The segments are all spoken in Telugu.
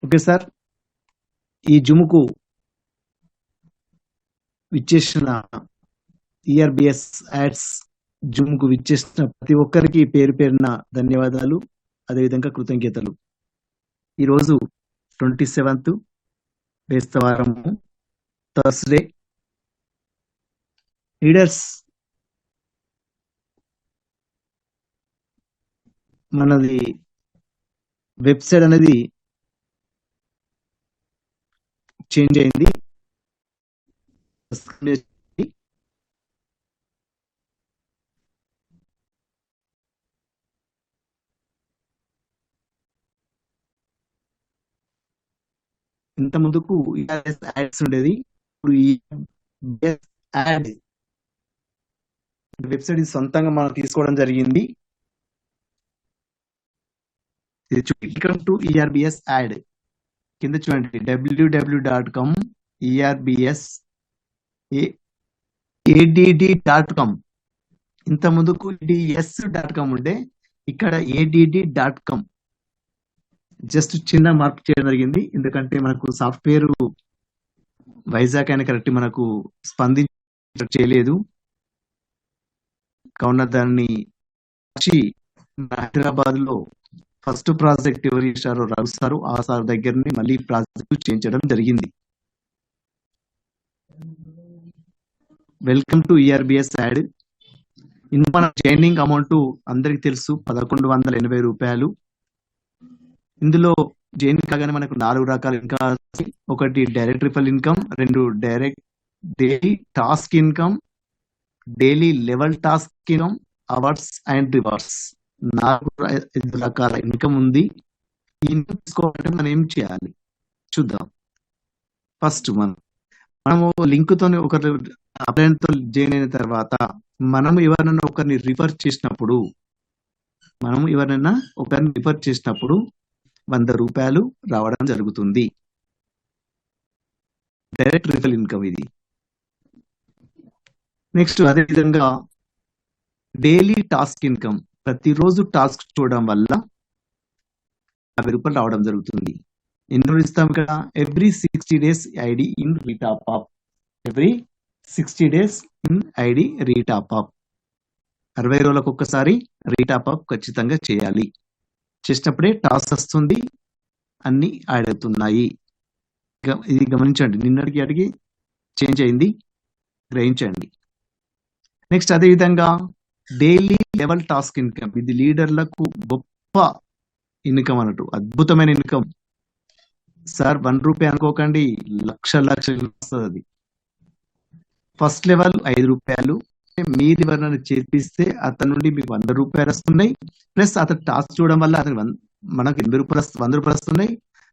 Okay sir. ఈ జుముకు విచ్చేసిన ఈఆర్బిఎస్ యాడ్స్ జుముకు విచ్చేసిన ప్రతి ఒక్కరికి పేరు పేరున ధన్యవాదాలు, అదేవిధంగా కృతజ్ఞతలు. ఈరోజు 27th బేస్తవారము, థర్స్డే. లీడర్స్, మనది వెబ్సైట్ అనేది చేంజ్ అయింది. ఇంత ముందుకు యాడ్స్ ఉండేది, ఇప్పుడు ఈ యాడ్ వెబ్సైట్ సొంతంగా మనం తీసుకోవడం జరిగింది. వెల్కమ్ టు ఈఆర్బిఎస్ యాడ్ కింద చూడండి, www.erbsadd.com. ఇంత ముందుకు ds.com ఉండే, ఇక్కడ add.com. జస్ట్ చిన్న మార్పు చేయడం జరిగింది, ఎందుకంటే మనకు సాఫ్ట్వేర్ వైజాగ్ అయిన కరెక్ట్ మనకు చేయలేదు, కావున దాన్ని హైదరాబాద్ లో ఫస్ట్ ప్రాజెక్ట్ ఎవరు ఇచ్చారో రఘు సారు, ఆ సార్ దగ్గరని మళ్ళీ ప్రాజెక్ట్ చేయించడం జరిగింది. Welcome to ERBS ad. మన జాయినింగ్ అమౌంట్ అందరికి తెలుసు, 1180 రూపాయలు. ఇందులో జాయినింగ్ కాగానే మనకు 4 రకాల ఇన్కమ్, ఒకటి direct referral income, 2 direct daily task income, daily level task income, awards and rewards. 4 రకాల ఇన్కమ్ ఉంది. ఈ ఇన్కమ్ తీసుకోవాలంటే మనం ఏం చేయాలి చూద్దాం. ఫస్ట్ మనము లింక్ తోని ఒకరు అప్లైన్ తో జాయిన్ అయిన తర్వాత మనము ఎవరైనా ఒకరిని రిఫర్ చేసినప్పుడు 100 రూపాయలు రావడం జరుగుతుంది. డైరెక్ట్ రిఫల్ ఇన్కమ్ ఇది. నెక్స్ట్ అదే విధంగా డైలీ టాస్క్ ఇన్కమ్, ప్రతిరోజు టాస్క్ చూడడం వల్ల 50 రూపాయలు రావడం జరుగుతుంది. ఎన్ని రోజులు ఇస్తాం ఇక్కడ? Every 60 days ID in రీటాప్ up. Every 60 days in ID రీటాప్ up. 60 రోజులకు ఒక్కసారి రీటాప్ అప్ ఖచ్చితంగా చేయాలి. చేసినప్పుడే టాస్క్ వస్తుంది, అన్ని యాడ్ అవుతున్నాయి. ఇది గమనించండి, నిన్నటికి అడిగి చేంజ్ అయింది, గ్రహించండి. నెక్స్ట్ అదే విధంగా డైలీ లెవెల్ టాస్క్ ఇన్కమ్, ఇది లీడర్లకు గొప్ప ఇన్కమ్ అన్నట్టు, అద్భుతమైన ఇన్కమ్. సార్ 1 రూపాయి అనుకోకండి, లక్షలు వస్తుంది అది. ఫస్ట్ లెవెల్ 5 రూపాయలు. మీరు ఎవరైనా చేపిస్తే అతని నుండి మీకు 100 రూపాయలు వస్తున్నాయి, ప్లస్ అతను టాస్క్ చూడడం వల్ల అతనికి మనకు 80 రూపాయలు 100 రూపాయలు వస్తున్నాయి,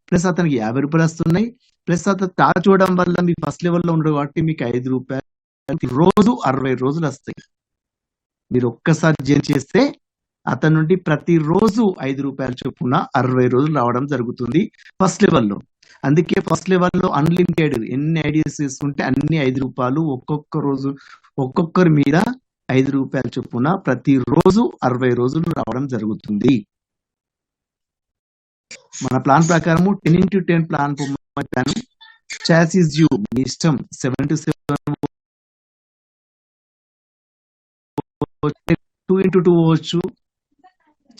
ప్లస్ అతనికి 50 రూపాయలు వస్తున్నాయి, ప్లస్ అతను టాస్క్ చూడడం వల్ల మీ ఫస్ట్ లెవెల్లో ఉండదు కాబట్టి మీకు 5 రూపాయలు రోజు 60 రోజులు వస్తాయి. మీరు ఒక్కసారి జాయిన్ చేస్తే అతని నుండి ప్రతిరోజు 5 రూపాయలు చొప్పున 60 రోజులు రావడం జరుగుతుంది ఫస్ట్ లెవెల్లో. అందుకే ఫస్ట్ లెవెల్లో అన్లిమిటెడ్, ఎన్ని ఐడియాస్ తీసుకుంటే అన్ని 5 రూపాయలు, ఒక్కొక్క రోజు ఒక్కొక్కరి మీద 5 రూపాయలు చొప్పున ప్రతిరోజు 60 రోజులు రావడం జరుగుతుంది. మన ప్లాన్ ప్రకారము 10x10 ప్లాన్ పొమ్మంటాను. చాయిస్ ఇస్ యూ, మీ ఇష్టం. 7 to 7, 2x2 అవ్వచ్చు.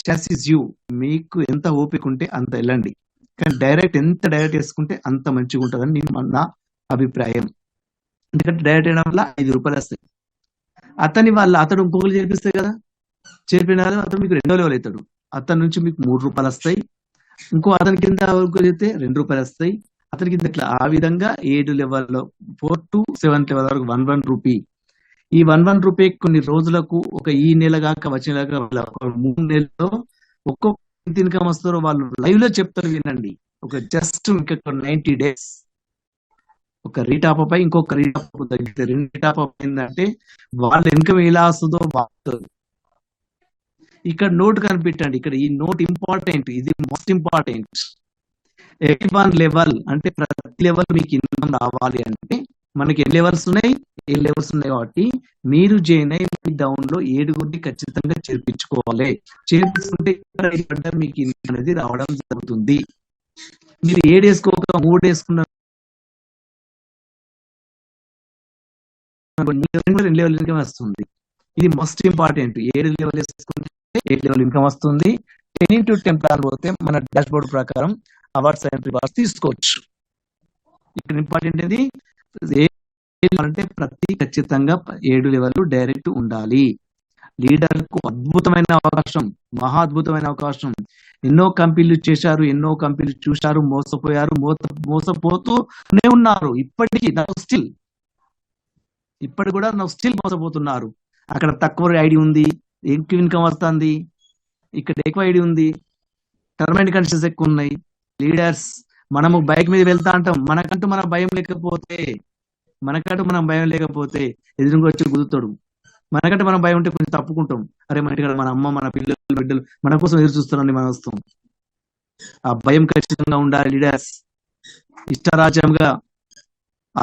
చాయిస్ ఇస్ యూ, మీకు ఎంత ఓపిక ఉంటే అంత వెళ్ళండి, కానీ ఎంత డైరెక్ట్ వేసుకుంటే అంత మంచిగా ఉంటుందని నా అభిప్రాయం. ఎందుకంటే డైరెక్ట్ వేయడం వల్ల 5 రూపాయలు వస్తాయి. అతడు ఇంకొకరు చేర్పిస్తాయి కదా, చేర్పిన అతను మీకు 2వ లెవెల్ అవుతాడు, అతని నుంచి మీకు 3 రూపాయలు వస్తాయి. ఇంకో అతని కింద చేస్తే 2 రూపాయలు వస్తాయి. అతని కింద ఇట్లా ఆ విధంగా 7 లెవెల్లో 4 to 7 లెవెల్ వరకు 1 రూపీ. ఈ 1 రూపీ కొన్ని రోజులకు, ఒక ఈ నెల కాక వచ్చే నెల 3 నెలల్లో ఒక్కొక్క ఇన్కమ్ వస్తారో వాళ్ళు లైవ్ లో చెప్తారు, వినండి. ఒక జస్ట్ ఇంకా 90 days ఒక రీటాప్ పై ఇంకొక రీటాప్ తగ్గితే 2 రీటాప్ అయిందంటే వాళ్ళ ఇన్కమ్ ఎలా వస్తుందో బాగుంటుంది. ఇక్కడ నోట్ కనిపెట్టండి, ఇక్కడ ఈ నోట్ ఇంపార్టెంట్, ఇది మోస్ట్ ఇంపార్టెంట్. ఎవ్రీ 1 లెవెల్ అంటే ప్రతి లెవెల్ మీకు ఇన్కమ్ రావాలి అంటే మనకి ఎన్ని లెవెల్స్ ఉన్నాయి, 7 లెవెల్స్ ఉన్నాయి. కాబట్టి మీరు జాయిన్ అయ్యి మీ డౌన్ లో 7 ఖచ్చితంగా చేర్పించుకోవాలి. చేర్పించుకుంటే మీకు ఇన్కమ్ అనేది రావడం జరుగుతుంది. మీరు 7 వేసుకోక 3 వేసుకున్నారు, 2 లెవెల్ ఇన్కమ్ వస్తుంది. ఇది మోస్ట్ ఇంపార్టెంట్. 7 లెవెల్ వేసుకుంటే 8 లెవెల్ ఇన్కమ్ వస్తుంది. 10x10 ప్లాన్ పోతే మన డాష్ బోర్డ్ ప్రకారం అవార్డ్స్ అండ్ రివార్డ్స్ తీసుకోవచ్చు. ఇక్కడ ఇంపార్టెంట్ ఏంటి అంటే ప్రతి ఖచ్చితంగా 7 లెవెల్ డైరెక్ట్ ఉండాలి. లీడర్ కు అద్భుతమైన అవకాశం, మహా అద్భుతమైన అవకాశం. ఎన్నో కంపెనీలు చేశారు, ఎన్నో కంపెనీలు చూశారు, మోసపోయారు, మోసపోతూనే ఉన్నారు. ఇప్పటికీ స్టిల్ ఇప్పటి కూడా స్టిల్ మోసపోతున్నారు. అక్కడ తక్కువ ఐడి ఉంది, ఎక్కువ ఇన్కమ్ వస్తుంది. ఇక్కడ ఎక్కువ ఐడి ఉంది, టర్మ్ అండ్ కండిషన్స్ ఎక్కువ ఉన్నాయి. లీడర్స్ మనము బైక్ మీద వెళ్తా అంటాం, మనకంటూ మన భయం లేకపోతే ఎదురుగా వచ్చి గుదుతాడు. మనకంటే మనం భయం ఉంటే కొంచెం తప్పుకుంటాం. అరే మన ఇంటికాడ మన అమ్మ, మన పిల్లలు, బిడ్డలు మన కోసం ఎదురు చూస్తారని మనం వస్తాం. ఆ భయం ఖచ్చితంగా ఉండాలి. లీడర్స్ ఇష్టరాజ్యంగా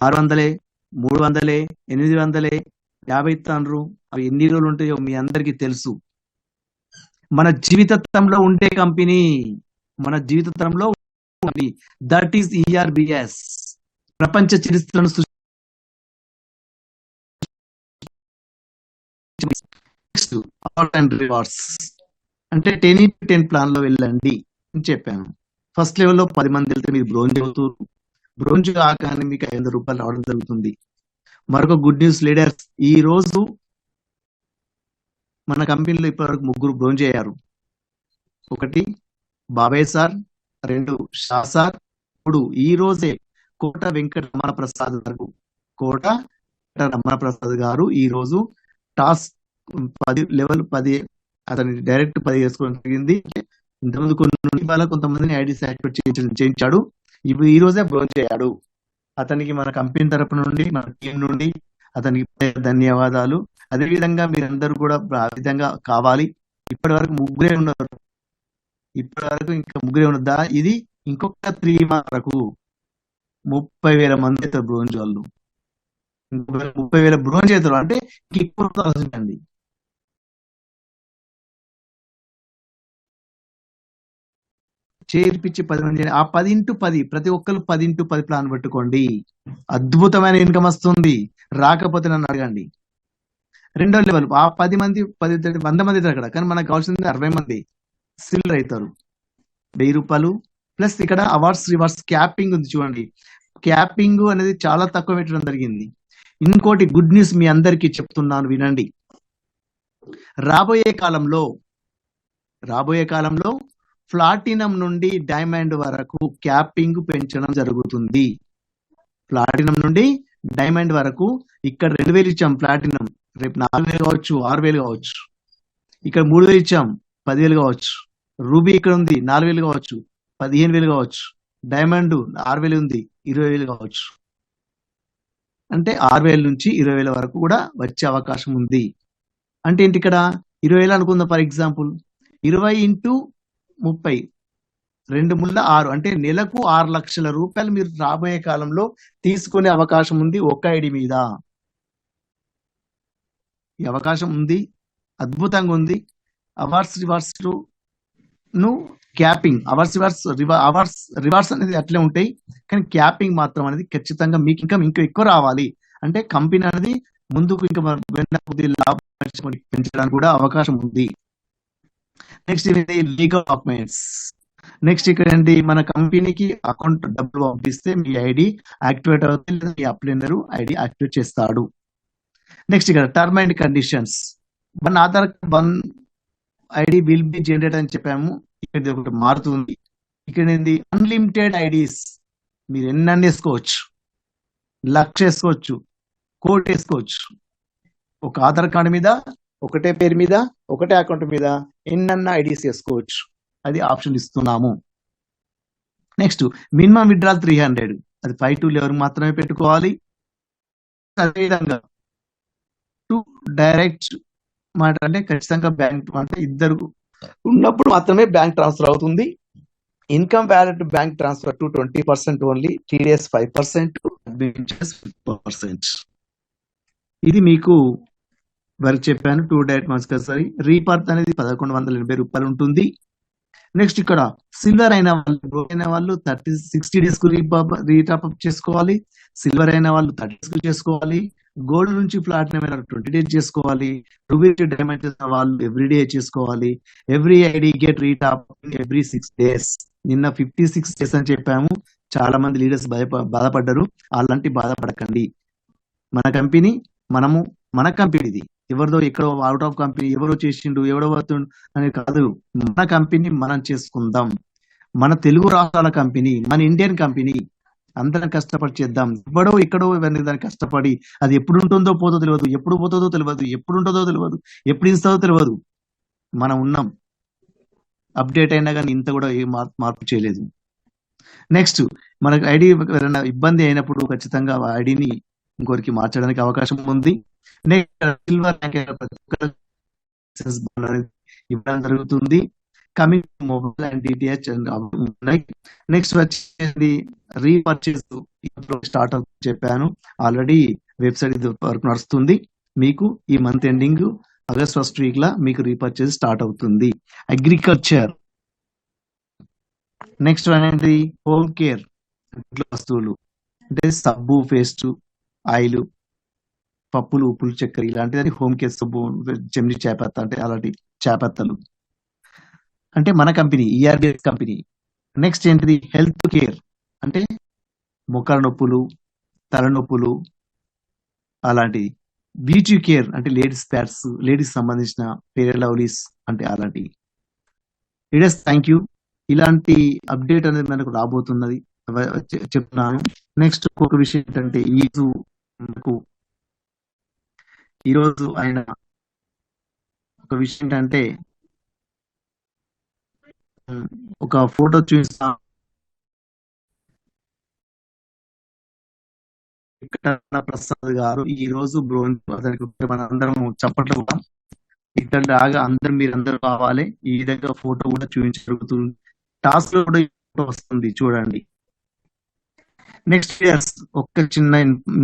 600, 300, 800, 50 తాండ్రు. అవి ఎన్ని రోజులు ఉంటాయో మీ అందరికీ తెలుసు. మన జీవితంలో ఉండే కంపెనీ, మన జీవితంలో దట్ ఈస్ ERBS. ప్రపంచ చరిత్రను రివార్డ్స్ అంటే 10x10 ప్లాన్ లో వెళ్ళండి అని చెప్పాను. ఫస్ట్ లెవెల్లో 10 మంది వెళ్తే మీరు బ్రోంజ్ అవుతారు. బ్రోంజ్ కాగానే మీకు 500 రూపాయలు రావడం జరుగుతుంది. మరొక గుడ్ న్యూస్ లీడర్స్, ఈ రోజు మన కంపెనీలో ఇప్పటివరకు 3 బ్రోంజ్ అయ్యారు. 1 బాబాయ్ సార్, 2 షా సార్, 3 ఈ రోజే కోట వెంకట రమణ ప్రసాద్ గారు ఈ రోజు టాస్క్ 10 లెవెల్ 10 అతని డైరెక్ట్ 10 చేసుకోవడం జరిగింది. ఇంతకుముందు కొంతమందిని ఐడీస్ యాక్టివేట్ చేయించాడు. ఈ రోజే బ్రోంజ్ అయ్యాడు. అతనికి మన కంపెనీ తరపు నుండి, మన టీం నుండి అతనికి ధన్యవాదాలు. అదేవిధంగా మీరందరూ కూడా ఆ విధంగా కావాలి. ఇప్పటి వరకు 3 ఉన్నారు. ఇంకా 3 ఉన్నదా? ఇది ఇంకొక 3 వరకు 30,000 మంది అవుతారు బ్రోంజ్ వాళ్ళు. 30,000 బ్రోంజ్ అవుతారు అంటే ఎక్కువ ఆలోచించండి. చేర్పించి 10 మంది, ఆ 10x10 ప్రతి ఒక్కరు 10x10 ప్లాన్ పెట్టుకోండి. అద్భుతమైన ఇన్కమ్ వస్తుంది. రాకపోతే నన్ను అడగండి. 2వ లెవెల్ ఆ 10 మంది 100 మంది అక్కడ, కానీ మనకు కావాల్సింది 60 మంది సిల్లర్ అవుతారు. 1000 రూపాయలు ప్లస్ ఇక్కడ అవార్డ్స్ రివార్డ్స్ క్యాపింగ్ ఉంది చూడండి. క్యాపింగ్ అనేది చాలా తక్కువ పెట్టడం జరిగింది. ఇంకోటి గుడ్ న్యూస్ మీ అందరికీ చెప్తున్నాను, వినండి. రాబోయే కాలంలో ప్లాటినం నుండి డైమండ్ వరకు క్యాపింగ్ పెంచడం జరుగుతుంది. ప్లాటినం నుండి డైమండ్ వరకు ఇక్కడ 2,000 ఇచ్చాం ప్లాటినం, రేపు 4,000 కావచ్చు, 6,000 కావచ్చు. ఇక్కడ 3,000 ఇచ్చాం, 10,000 కావచ్చు. రూబీ ఇక్కడ ఉంది, 4,000 కావచ్చు, 15,000 కావచ్చు. డైమండ్ 6,000 ఉంది, 20,000 కావచ్చు. అంటే 6,000 నుంచి 20,000 వరకు కూడా వచ్చే అవకాశం ఉంది. అంటే ఏంటి, ఇక్కడ 20,000 అనుకుందాం ఫర్ ఎగ్జాంపుల్. 20 × 30 2 ముళ్ళ 6 అంటే నెలకు 6 లక్షల రూపాయలు మీరు రాబోయే కాలంలో తీసుకునే అవకాశం ఉంది ఒక ఐడి మీద. ఈ అవకాశం ఉంది, అద్భుతంగా ఉంది. అవార్డ్స్ రివార్డ్స్ ను క్యాపింగ్, అవార్డ్స్ రివార్డ్స్ అనేది అట్లే ఉంటాయి, కానీ క్యాపింగ్ మాత్రం అనేది ఖచ్చితంగా మీకు ఇంకా ఎక్కువ రావాలి అంటే కంపెనీ అనేది ముందుకు ఇంకా లాభం పెంచడానికి కూడా అవకాశం ఉంది. Next legal documents. నెక్స్ట్ ఇక్కడ ఏంటి, మన కంపెనీకి అకౌంట్ డబ్బులు పంపిస్తే మీ ఐడి యాక్టివేట్ అవుతుంది, లేదా మీ అప్లైనర్ ఐడి యాక్టివేట్ చేస్తాడు. నెక్స్ట్ ఇక్కడ term and conditions. One Aadhaar one ID will be generate అని చెప్పాము. ఇక్కడ ఒకటి మారుతుంది. ఇక్కడ ఏంది, అన్లిమిటెడ్ ఐడీస్ మీరు ఎన్ని వేసుకోవచ్చు, 1,00,000 వేసుకోవచ్చు, 1,00,00,000 వేసుకోవచ్చు. ఒక ఆధార్ కార్డు మీద, ఒకటే పేరు మీద, ఒకటే అకౌంట్ మీద ఎన్నన్నా ఐడీస్ వేసుకోవచ్చు. అది ఆప్షన్ ఇస్తున్నాము. నెక్స్ట్ మినిమం విత్డ్రాల్ 300, అది 5 to 11 మాత్రమే పెట్టుకోవాలి. అదేవిధంగా డైరెక్ట్ మాట అంటే ఖచ్చితంగా బ్యాంక్ అంటే ఇద్దరు ఉన్నప్పుడు మాత్రమే బ్యాంక్ ట్రాన్స్ఫర్ అవుతుంది. Income valid bank transfer to 20% only, TDS 5%, 5%. ఇది మీకు వరకు చెప్పాను. 2 డైరెక్ట్ మాస్కర్ సారీ రీపర్త్ అనేది 1,180 రూపాయలు ఉంటుంది. నెక్స్ట్ ఇక్కడ సిల్వర్ అయిన వాళ్ళు, గోల్డ్ అయిన వాళ్ళు 60 డేస్ కు రీటాప్ చేసుకోవాలి. సిల్వర్ అయిన వాళ్ళు 30 డేస్ కు చేసుకోవాలి. గోల్డ్ నుంచి ప్లాటినం అయిన 20 డేస్ చేసుకోవాలి. రూబీ డైమండ్ వాళ్ళు ఎవ్రీ డే చేసుకోవాలి. Every ID get రీటాప్ every 6 days. నిన్న 56 డేస్ అని చెప్పాము. చాలా మంది లీడర్స్ బాధపడ్డారు. అలాంటి బాధపడకండి. మన కంపెనీ మన కంపెనీది, ఎవరిదో ఎక్కడో అవుట్ ఆఫ్ కంపెనీ ఎవరో చేసిండు ఎవడో వస్తుండు అని కాదు. మన కంపెనీ మనం చేసుకుందాం. మన తెలుగు రాష్ట్రాల కంపెనీ, మన ఇండియన్ కంపెనీ. అందరం కష్టపడి చేద్దాం. ఎవడో ఎక్కడో దాన్ని కష్టపడి అది ఎప్పుడు ఉంటుందో పోతో తెలియదు, ఎప్పుడు పోతుందో తెలియదు, ఎప్పుడు ఉంటుందో తెలియదు, ఎప్పుడు ఇస్తుందో తెలియదు. మనం ఉన్నాం. అప్డేట్ అయినా కానీ ఇంత కూడా ఏ మార్పు చేయలేదు. నెక్స్ట్ మనకు ఐడి ఇబ్బంది అయినప్పుడు ఖచ్చితంగా ఐడిని ఇంకోరికి మార్చడానికి అవకాశం ఉంది. సిల్వర్ ఇవ్వడం జరుగుతుంది. కమింగ్ మొబైల్ అండ్ డిటిహెచ్ ఉన్నాయి. నెక్స్ట్ వచ్చేది రీపర్చేస్ స్టార్ట్ అవుతుంది చెప్పాను ఆల్రెడీ. వెబ్సైట్ ఇది వరకు నడుస్తుంది. మీకు ఈ month ending August 1st week లా మీకు రీపర్చేస్ స్టార్ట్ అవుతుంది. అగ్రికల్చర్. నెక్స్ట్ అనేది హోమ్ కేర్, ఇంట్లో వస్తువులు అంటే సబ్బు, పేస్ట్, ఆయిల్, పప్పులు, ఉప్పులు, చక్కెర ఇలాంటిది హోమ్ కేర్. సబ్బు, చెమ్ని చేపత్త అంటే అలాంటి చేపత్తలు అంటే మన కంపెనీ, ఈఆర్బిఎస్ కంపెనీ. నెక్స్ట్ ఏంటిది హెల్త్ కేర్ అంటే మొక్కల నొప్పులు, తలనొప్పులు అలాంటివి. బ్యూటీ కేర్ అంటే లేడీస్ ప్యాడ్స్, లేడీస్ సంబంధించిన ఫెయిర్ అండ్ లవ్లీస్ అంటే అలాంటివి. Leaders thank you. ఇలాంటి అప్డేట్ అనేది మనకు రాబోతున్నది చెప్తున్నాను. నెక్స్ట్ ఇంకొక విషయం ఏంటంటే ఈరోజు ఆయన ఒక విషయం ఏంటంటే ఒక ఫోటో చూస్తా. ప్రసాద్ గారు ఈ రోజు మన అందరం చప్పట్లు కూడా ఇక్కడ రాగా మీరందరూ కావాలి. ఈ విధంగా ఫోటో కూడా చూపించగలుగుతుంది. టాస్క్ లో కూడా ఫోటో వస్తుంది చూడండి. నెక్స్ట్ ఒక్క చిన్న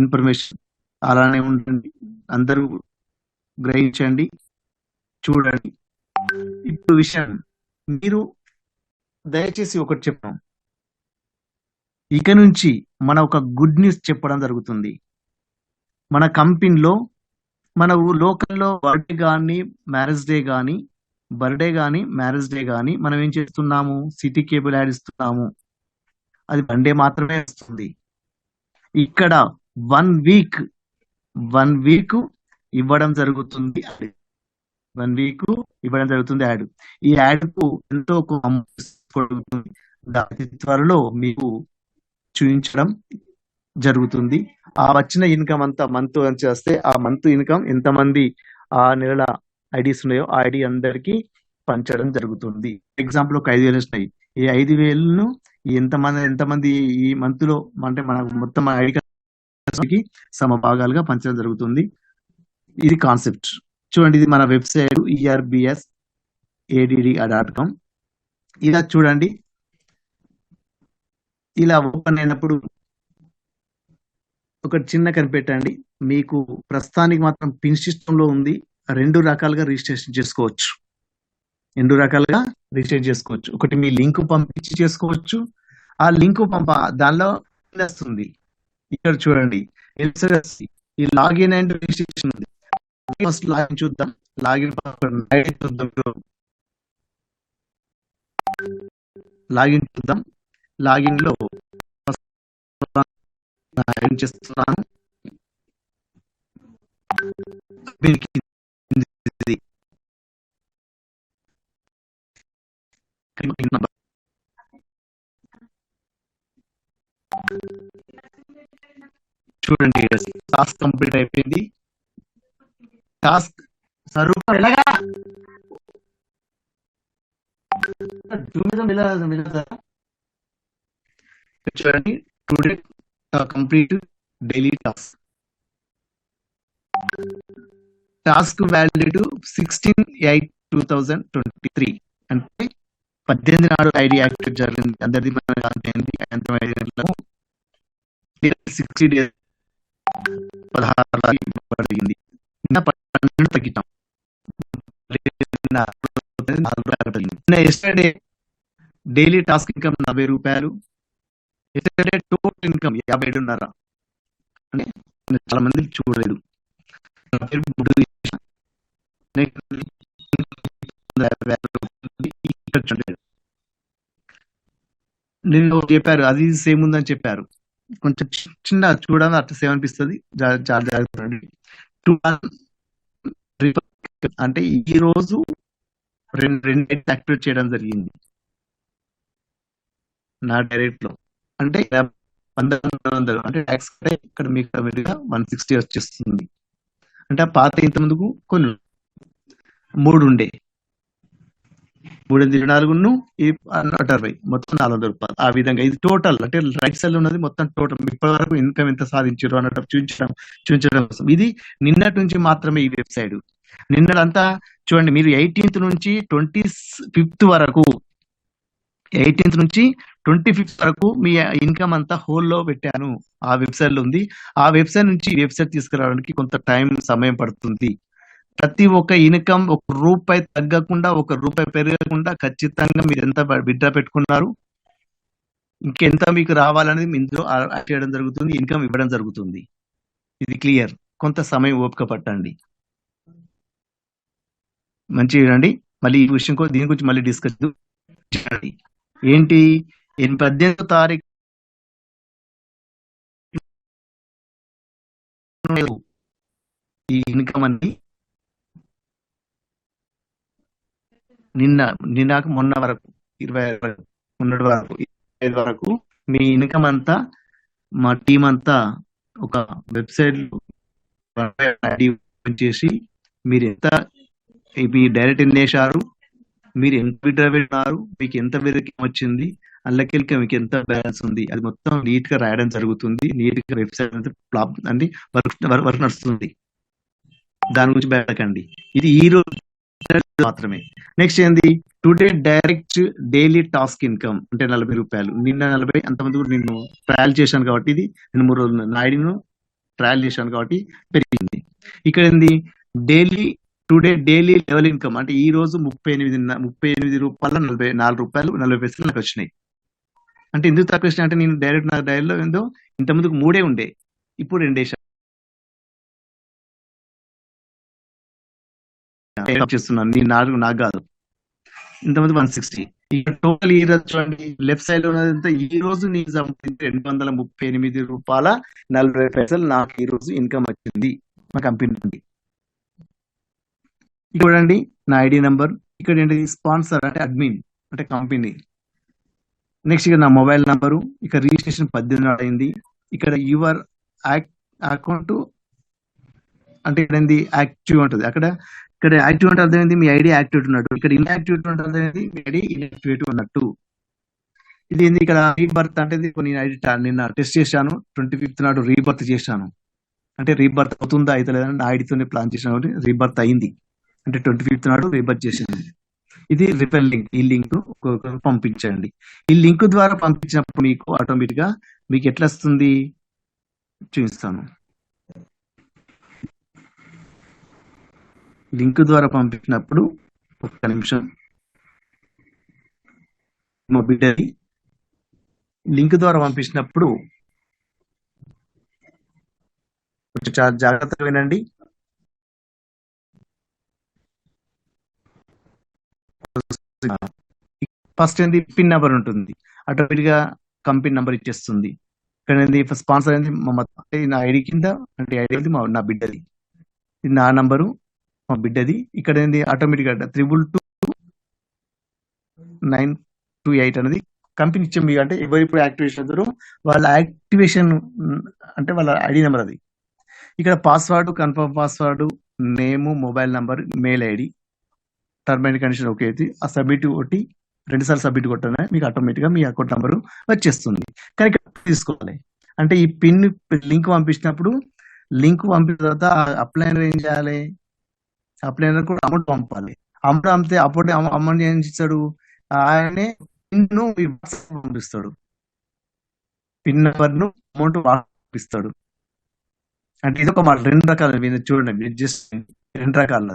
ఇన్ఫర్మేషన్ అలానే ఉండండి, అందరూ గ్రహించండి, చూడండి. ఇప్పుడు విషయం మీరు దయచేసి ఒకటి చెప్పాం. ఇక నుంచి మన ఒక గుడ్ న్యూస్ చెప్పడం జరుగుతుంది. మన కంపెనీలో మన లోకల్లో బర్త్డే కానీ మ్యారేజ్ డే కానీ మ్యారేజ్ డే కానీ మనం ఏం చేస్తున్నాము, సిటీ కేబుల్ యాడ్ ఇస్తున్నాము. అది వన్డే మాత్రమే వస్తుంది. ఇక్కడ 1 వీక్ ఇవ్వడం జరుగుతుంది. 1 వీక్ ఇవ్వడం జరుగుతుంది యాడ్. ఈ యాడ్ కు ఎంతో అతి త్వరలో మీకు చూపించడం జరుగుతుంది. ఆ వచ్చిన ఇన్కమ్ అంతా మంత్ చేస్తే ఆ మంత్ ఇన్కమ్ ఎంతమంది ఆ నెలల ఐడీస్ ఉన్నాయో ఆ ఐడి అందరికి పంచడం జరుగుతుంది. ఎగ్జాంపుల్ ఒక 5,000 వస్తున్నాయి. ఈ 5,000ను ఎంతమంది ఈ మంత్ లో అంటే మన మొత్తం ఐడి సమభాగాలుగా పంచడం జరుగుతుంది. ఇది కాన్సెప్ట్. చూడండి, ఇది మన వెబ్సైట్ ERBSADD.com. ఇలా చూడండి. ఇలా ఓపెన్ అయినప్పుడు ఒక చిన్న కనిపెట్టండి. మీకు ప్రస్తుతానికి మాత్రం పిన్ సిస్టమ్ లో ఉంది. 2 రకాలుగా రిజిస్ట్రేషన్ చేసుకోవచ్చు. ఒకటి మీ లింక్ పంపించి చేసుకోవచ్చు. ఆ లింక్ దానిలో వస్తుంది. ఇక్కడ చూడండి ఈ లాగిన్ అండ్ రిజిస్ట్రేషన్ ఉంది. ఫస్ట్ లాగిన్ చూద్దాం. లాగిన్ చూద్దాం. లాగిన్ లో ఏం చేస్తున్నాను, చూడండి టాస్క్ కంప్లీట్ అయిపోయింది. టాస్క్ స్వరూపం ఎలాగా చూడండి. Today complete daily task valid 16/8/2023 అంటే 18 నాడు ఐడి యాక్టివేట్ జరిగింది. అందరిది 60 డేస్ 16 జరిగింది. తగ్గించాం. Yesterday daily task income ₹40. Yesterday total income 57.5. అంటే చాలా మంది చూడలేదు. నా పేరు బుడ్డు కృష్ణ. ఇక్కడ చూడండి. నేను చెప్పారు అది సేమ్ ఉందని చెప్పారు. కొంచెం చిన్న చూడాలి అట్లా సేమ్ అనిపిస్తుంది. చాలా జాగ్రత్త అండి. అంటే ఈ రోజు రెండు యాక్టివేట్ చేయడం జరిగింది నా డైరెక్ట్ లో. అంటే 1900 అంటే ట్యాక్స్ ఇక్కడ మీకు 160 వచ్చేస్తుంది. అంటే పాత ఇంత ముందుకు కొన్ని 3 ఉండే, 3/4 ఈ 160 మొత్తం ₹400. ఆ విధంగా ఇది టోటల్ అంటే రైట్ సైడ్ ఉన్నది మొత్తం టోటల్ ఇప్పటి వరకు ఇన్కమ్ ఎంత సాధించారు అన్నట్టు చూపించడం కోసం. ఇది నిన్నటి నుంచి మాత్రమే ఈ వెబ్సైట్. నిన్నదంతా చూడండి, మీరు 18th నుంచి 25th వరకు 18th నుంచి 25th వరకు మీ ఇన్కమ్ అంతా హోల్లో పెట్టాను. ఆ వెబ్సైట్ లో ఉంది. ఆ వెబ్సైట్ నుంచి ఈ వెబ్సైట్ తీసుకురావడానికి కొంత సమయం పడుతుంది. ప్రతి ఒక్క ఇన్కమ్ ₹1 తగ్గకుండా ₹1 పెరగకుండా ఖచ్చితంగా మీరు ఎంత విత్డ్రా పెట్టుకున్నారు, ఇంకెంత మీకు రావాలనేది ఇందులో చేయడం జరుగుతుంది, ఇన్కమ్ ఇవ్వడం జరుగుతుంది. ఇది క్లియర్. కొంత సమయం ఓపిక పట్టండి. మంచిదండి. మళ్ళీ ఈ విషయం దీని గురించి మళ్ళీ డిస్కస్ చేయండి. ఏంటి 18వ తారీఖు ఈ ఇన్కమ్ అని నిన్న మొన్న వరకు 25 వరకు మీ ఇన్కమ్ అంతా మా టీం అంతా ఒక వెబ్సైట్ చేసి మీరు ఎంత మీ డైరెక్ట్ చేశారు, మీరు ఎంత విత్డ్రా పెట్టినారు, మీకు ఎంత వెరికం వచ్చింది, అల్లకెళ్ళి మీకు ఎంత బ్యాలెన్స్ ఉంది, అది మొత్తం నీట్ గా రాయడం జరుగుతుంది. నీట్ గా వెబ్సైట్ అంతా వర్క్ నడుస్తుంది. దాని గురించి బయటకండి. ఇది ఈ రోజు మాత్రమే. నెక్స్ట్ ఏంది, today direct daily task income అంటే ₹40. నిన్న 40, అంతమంది కూడా నేను ట్రయల్ చేశాను కాబట్టి ఇది 2-3 రోజులు నా ఐడిను ట్రయల్ చేశాను కాబట్టి పెరిగింది. ఇక్కడ ఏంది టుడే డైలీ లెవెల్ ఇన్కమ్ అంటే ఈ రోజు ₹38.44 నాకు వచ్చినాయి. అంటే ఎందుకు తక్కువ వచ్చినాయి అంటే నేను డైరెక్ట్ నా డైరీలో ఏందో ఇంత ముందుకు 3 ఉండే, ఇప్పుడు 2 చేస్తున్నాను. నేను నాకు కాదు, ఇంతమంది 160. ఇక్కడ టోటల్ ఈ రోజు చూడండి, లెఫ్ట్ సైడ్ లో ఉన్నదంతా ఈ రోజు నీకు సంబంధించి ₹238.40 నాకు ఈ రోజు ఇన్కమ్ వచ్చింది మా కంపెనీ నుండి. చూడండి నా ఐడి నంబర్, ఇక్కడ ఏంటి స్పాన్సర్ అంటే అడ్మిన్ అంటే కంపెనీ. నెక్స్ట్ ఇక్కడ నా మొబైల్ నంబరు, ఇక్కడ రిజిస్ట్రేషన్ 18 అయింది. ఇక్కడ యువర్ అకౌంట్ అంటే ఇక్కడ ఏంది యాక్టివ్ ఉంటుంది. ఇక్కడ యాక్టివ్ అంటే అర్థమైంది మీ ఐడి యాక్టివ్ ఉన్నట్టు, ఇక్కడ ఇన్యాక్టివ్ అంటే అర్థమైంది మీ ఐడి ఇన్యాక్టివేట్ ఉన్నట్టు. ఇది ఏంది ఇక్కడ రీబర్త్ అంటే కొన్ని ఐడి నిన్న టెస్ట్ చేశాను, 25th నాడు రీబర్త్ చేశాను. అంటే రీబర్త్ అవుతుందా అయితే లేదని నా ఐడితోనే ప్లాన్ చేశాను కాబట్టి రీబర్త్ అయింది. అంటే 25th నాడు రీబర్త్ చేసింది. ఇది రిఫర్ లింక్. ఈ లింక్ పంపించండి. ఈ లింక్ ద్వారా పంపించినప్పుడు మీకు ఆటోమేటిక్ గా మీకు ఎట్లా వస్తుంది చూపిస్తాను. లింక్ ద్వారా పంపించినప్పుడు ఒక్క నిమిషం, మా బిడ్డది లింక్ ద్వారా పంపించినప్పుడు కొంచెం చాలా జాగ్రత్తగా వినండి. ఫస్ట్ ఏంది పిన్ నెంబర్ ఉంటుంది, ఆటోమేటిక్ గా కంపెనీ నెంబర్ ఇచ్చేస్తుంది. ఇక్కడ ఏంది స్పాన్సర్ ఏంది నా ఐడి కింద అంటే ఐడి నా బిడ్డది, ఇది నా నంబరు మా బిడ్డది. ఇక్కడ ఏంది ఆటోమేటిక్ గా 222928 అనేది కంపెనీ ఇచ్చే మీకు అంటే ఎవరు ఇప్పుడు యాక్టివేషన్ అవుతారో వాళ్ళ యాక్టివేషన్ అంటే వాళ్ళ ఐడి నెంబర్ అది. ఇక్కడ password, confirm password, name, mobile number, mail ID, term and condition okay అయితే ఆ సబ్మిట్ ఒకటి 2 సార్లు సబ్మిట్ కొట్టనే మీకు ఆటోమేటిక్ గా మీ అకౌంట్ నెంబర్ వచ్చేస్తుంది. కానీ తీసుకోవాలి అంటే ఈ పిన్ లింక్ పంపించినప్పుడు లింక్ పంపిన తర్వాత అప్లైనర్ ఏం చేయాలి, అప్లైనర్ కూడా అమౌంట్ పంపాలి. అమౌంట్ పంపితే అప్పుడు అమౌంట్ ఏం ఇస్తాడు, ఆయనే పిన్ ను పంపిస్తాడు, పిన్ నెంబర్ ను అమౌంట్ పంపిస్తాడు. అంటే ఇది ఒక 2 రకాలు చూడండి, జస్ట్ 2 రకాలు.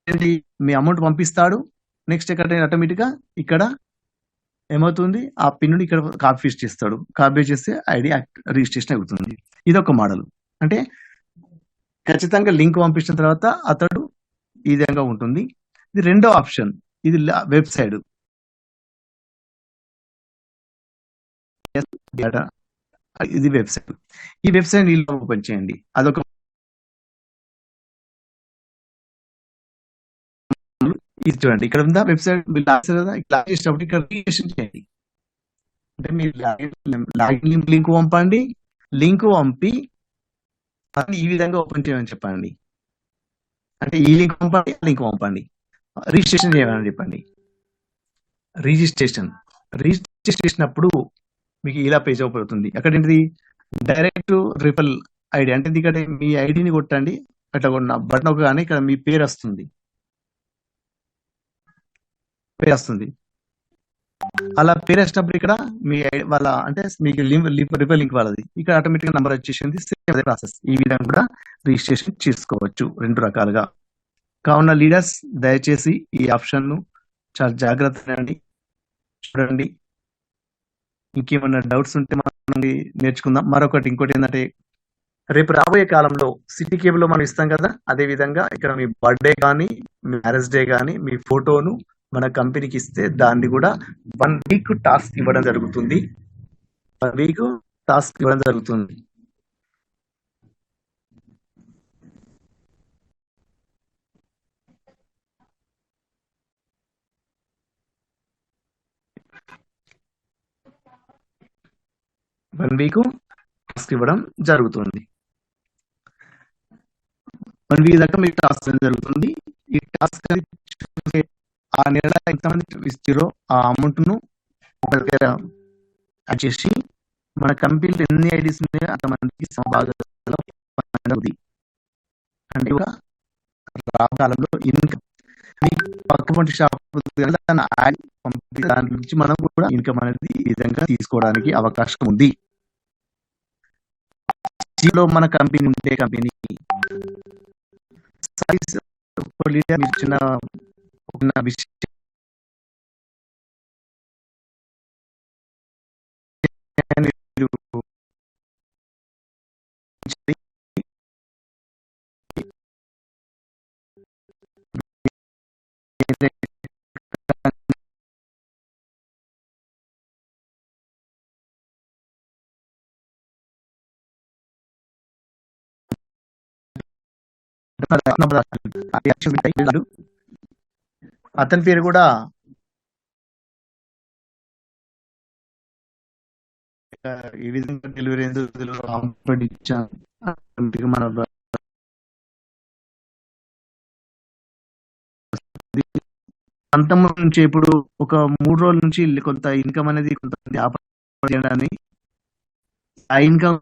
అది మీ అమౌంట్ పంపిస్తాడు, నెక్స్ట్ ఇక్కడ ఆటోమేటిక్ గా ఇక్కడ ఏమవుతుంది, ఆ పిన్ ఇక్కడ కాపీ చేస్తాడు. కాపీ చేస్తే ఐడి రిజిస్ట్రేషన్ అవుతుంది. ఇది ఒక మోడల్. అంటే ఖచ్చితంగా లింక్ పంపించిన తర్వాత అతడు ఈ విధంగా ఉంటుంది. ఇది రెండో ఆప్షన్. ఇది వెబ్సైట్. ఇది వెబ్సైట్. ఈ వెబ్సైట్ వీళ్ళు ఓపెన్ చేయండి. అదొక ఇది చూడండి, ఇక్కడ ఉందా వెబ్సైట్. మీరు కదా ఇలా చేసినప్పుడు ఇక్కడ రిజిస్ట్రేషన్ చేయండి. అంటే మీరు లాగిన్ లింక్ పంపండి. లింక్ పంపి అది ఈ విధంగా ఓపెన్ చేయమని చెప్పండి. అంటే ఈ లింక్ పంపండి, ఆ లింక్ పంపండి. రిజిస్ట్రేషన్ చేయమని చెప్పండి. రిజిస్ట్రేషన్ చేసినప్పుడు మీకు ఇలా పేజ్ ఓపెన్ అవుతుంది. అక్కడ ఏంటిది, డైరెక్ట్ రిఫల్ ఐడి. అంటే ఇక్కడ మీ ఐడిని కొట్టండి, అట్లా కొన్న బటన్ ఒక కానీ ఇక్కడ మీ పేరు వస్తుంది. అలా పేరు వచ్చినప్పుడు ఇక్కడ మీ వాళ్ళ అంటే మీకు రిఫర్ లింక్ వాళ్ళది ఇక్కడ ఆటోమేటిక్ గా నంబర్ వచ్చేసింది. Same process. ఈ విధంగా కూడా రిజిస్ట్రేషన్ చేసుకోవచ్చు 2 రకాలుగా. కావున లీడర్స్ దయచేసి ఈ ఆప్షన్ ను చాలా జాగ్రత్తగా చూడండి. ఇంకేమన్నా డౌట్స్ ఉంటే మనం నేర్చుకుందాం. ఇంకోటి ఏంటంటే రేపు రాబోయే కాలంలో సిటీ కేబుల్ లో మనం ఇస్తాం కదా, అదే విధంగా ఇక్కడ మీ బర్త్డే కానీ మీ మ్యారేజ్ డే కానీ మీ ఫోటోను మన కంపెనీకి ఇస్తే దాన్ని కూడా 1 వీక్ టాస్క్ ఇవ్వడం జరుగుతుంది. 1 వీక్ టాస్క్ ఇవ్వడం జరుగుతుంది. వన్ వీక్ టాస్క్ ఇవ్వడం జరుగుతుంది. 1 వీక్ దాకా మీకు టాస్క్ జరుగుతుంది. ఈ టాస్క్ ఆ నెల ఎంతమంది ఇస్తారో ఆ అమౌంట్ ను ఒక దగ్గర యాడ్ చేసి మన కంపెనీలో ఎన్ని ఐడీస్ ఉన్నాయో అంతమందికి సమభాగాలు అంటే కాలంలో ఇన్కమ్ పక్కపంటి షాప్ దాని నుంచి మనం కూడా ఇన్కమ్ అనేది ఈ విధంగా తీసుకోవడానికి అవకాశం ఉంది. మన కంపెనీ ఉండే కంపెనీ సైజ్ ఇచ్చిన విషయం అతని పేరు కూడా ఈ విధంగా డెలివరీ మన అంతం నుంచి ఇప్పుడు ఒక 3 రోజుల నుంచి కొంత ఇన్కమ్ అనేది కొంత చేయడానికి ఆ ఇన్కమ్